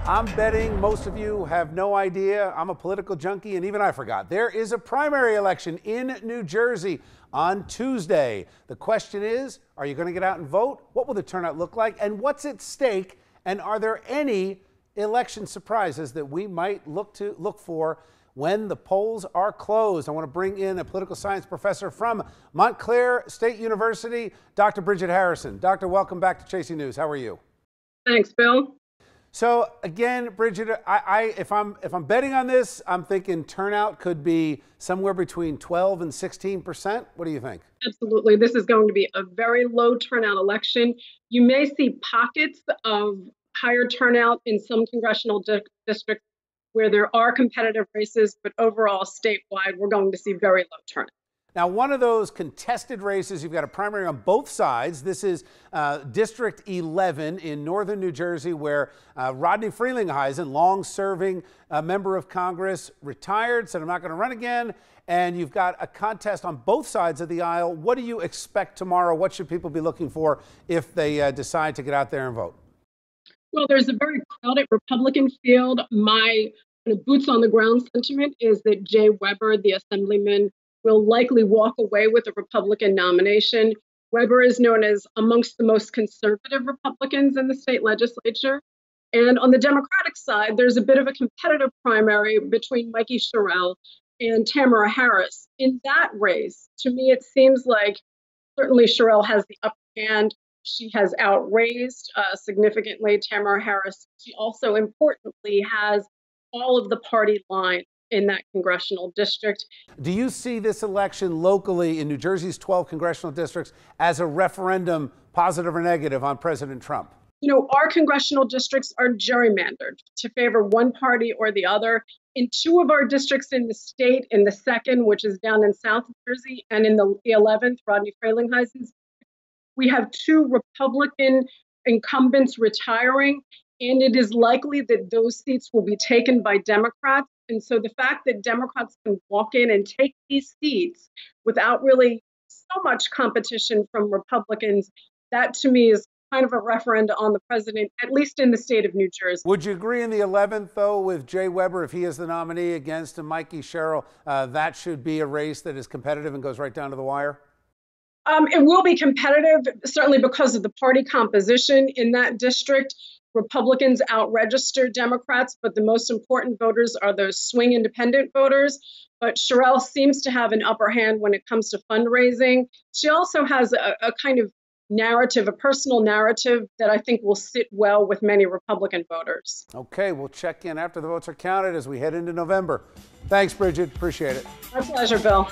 I'm betting most of you have no idea. I'm a political junkie, and even I forgot. There is a primary election in New Jersey on Tuesday. The question is, are you going to get out and vote? What will the turnout look like? And what's at stake? And are there any election surprises that we might look for when the polls are closed? I want to bring in a political science professor from Montclair State University, Dr. Bridget Harrison. Doctor, welcome back to Chasing News. How are you? Thanks, Bill. So again, Bridget, if I'm betting on this, I'm thinking turnout could be somewhere between 12 and 16%. What do you think? Absolutely. This is going to be a very low turnout election. You may see pockets of higher turnout in some congressional districts where there are competitive races, but overall statewide, we're going to see very low turnout. Now, one of those contested races, you've got a primary on both sides. This is District 11 in northern New Jersey, where Rodney Frelinghuysen, long-serving member of Congress, retired, said, I'm not going to run again. And you've got a contest on both sides of the aisle. What do you expect tomorrow? What should people be looking for if they decide to get out there and vote? Well, there's a very crowded Republican field. My boots on the ground sentiment is that Jay Weber, the assemblyman, will likely walk away with a Republican nomination. Weber is known as amongst the most conservative Republicans in the state legislature. And on the Democratic side, there's a bit of a competitive primary between Mikey Sherrill and Tamara Harris. In that race, to me, it seems like certainly Sherrill has the upper hand. She has outraised significantly Tamara Harris. She also importantly has all of the party lines in that congressional district. Do you see this election locally in New Jersey's 12 congressional districts as a referendum, positive or negative, on President Trump? You know, our congressional districts are gerrymandered to favor one party or the other. In two of our districts in the state, in the second, which is down in South Jersey, and in the 11th, Rodney Frelinghuysen's, we have two Republican incumbents retiring, and it is likely that those seats will be taken by Democrats. And so the fact that Democrats can walk in and take these seats without really so much competition from Republicans, that to me is kind of a referendum on the president, at least in the state of New Jersey. Would you agree in the 11th, though, with Jay Weber, if he is the nominee against Mikey Sherrill, that should be a race that is competitive and goes right down to the wire? It will be competitive, certainly because of the party composition in that district. Republicans outregister Democrats, but the most important voters are those swing independent voters. But Sherrill seems to have an upper hand when it comes to fundraising. She also has a kind of narrative, a personal narrative that I think will sit well with many Republican voters. Okay, we'll check in after the votes are counted as we head into November. Thanks, Bridget. Appreciate it. My pleasure, Bill.